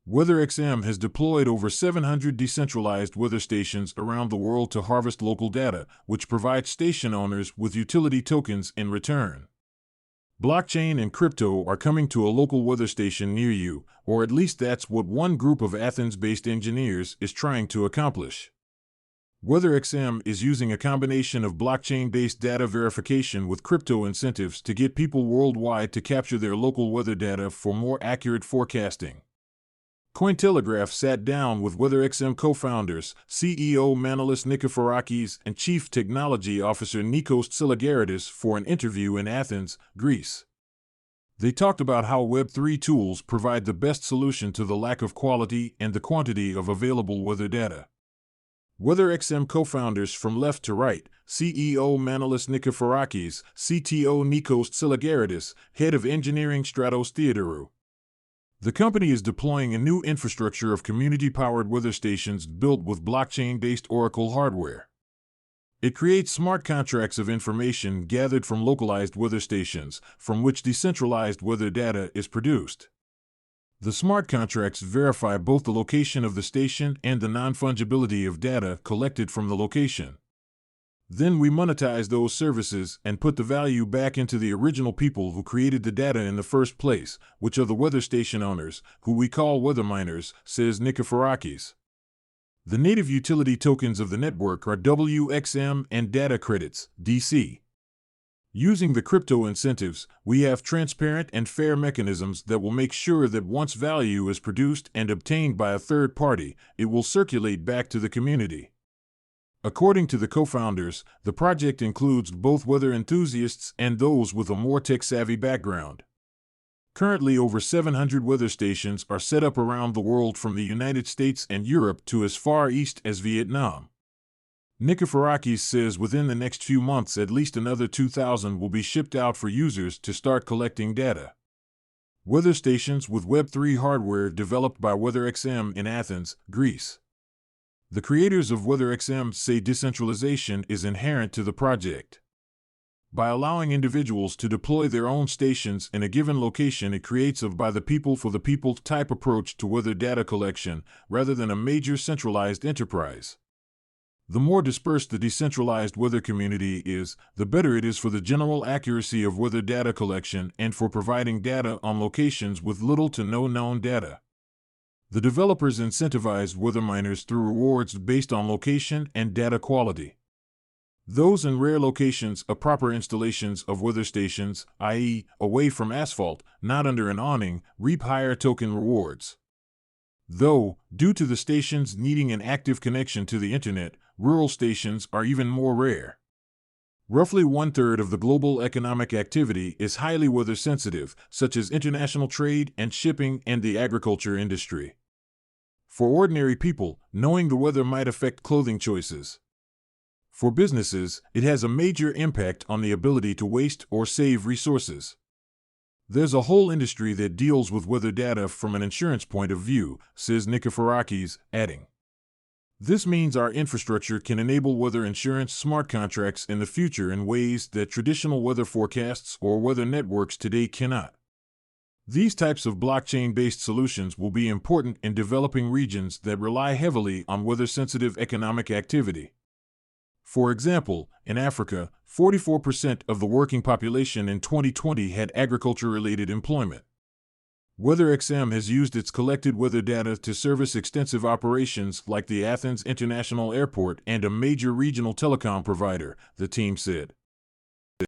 WeatherXM has deployed over 700 decentralized weather stations around the world to harvest local data, which provides station owners with utility tokens in return. Blockchain and crypto are coming to a local weather station near you, or at least that's what one group of Athens-based engineers is trying to accomplish. WeatherXM is using a combination of blockchain-based data verification with crypto incentives to get people worldwide to capture their local weather data for more accurate forecasting. Cointelegraph sat down with WeatherXM co-founders, CEO Manolis Nikiforakis and Chief Technology Officer Nikos Tsilagaridis for an interview in Athens, Greece. They talked about how Web3 tools provide the best solution to the lack of quality and the quantity of available weather data. WeatherXM co-founders from left to right, CEO Manolis Nikiforakis, CTO Nikos Tsilagaridis, Head of Engineering Stratos Theodorou. The company is deploying a new infrastructure of community-powered weather stations built with blockchain-based Oracle hardware. It creates smart contracts of information gathered from localized weather stations, from which decentralized weather data is produced. The smart contracts verify both the location of the station and the non-fungibility of data collected from the location. Then we monetize those services and put the value back into the original people who created the data in the first place, which are the weather station owners, who we call weather miners, says Nikiforakis. The native utility tokens of the network are WXM and data credits, DC. Using the crypto incentives, we have transparent and fair mechanisms that will make sure that once value is produced and obtained by a third party, it will circulate back to the community. According to the co-founders, the project includes both weather enthusiasts and those with a more tech-savvy background. Currently, over 700 weather stations are set up around the world from the United States and Europe to as far east as Vietnam. Nikiforakis says within the next few months at least another 2,000 will be shipped out for users to start collecting data. Weather stations with Web3 hardware developed by WeatherXM in Athens, Greece. The creators of WeatherXM say decentralization is inherent to the project. By allowing individuals to deploy their own stations in a given location, it creates a by the people for the people type approach to weather data collection, rather than a major centralized enterprise. The more dispersed the decentralized weather community is, the better it is for the general accuracy of weather data collection and for providing data on locations with little to no known data. The developers incentivize weather miners through rewards based on location and data quality. Those in rare locations are proper installations of weather stations, i.e., away from asphalt, not under an awning, reap higher token rewards. Though, due to the stations needing an active connection to the internet, rural stations are even more rare. Roughly 1/3 of the global economic activity is highly weather sensitive, such as international trade and shipping and the agriculture industry. For ordinary people, knowing the weather might affect clothing choices. For businesses, it has a major impact on the ability to waste or save resources. There's a whole industry that deals with weather data from an insurance point of view, says Nikiforakis, adding. This means our infrastructure can enable weather insurance smart contracts in the future in ways that traditional weather forecasts or weather networks today cannot. These types of blockchain-based solutions will be important in developing regions that rely heavily on weather-sensitive economic activity. For example, in Africa, 44% of the working population in 2020 had agriculture-related employment. WeatherXM has used its collected weather data to service extensive operations like the Athens International Airport and a major regional telecom provider, the team said.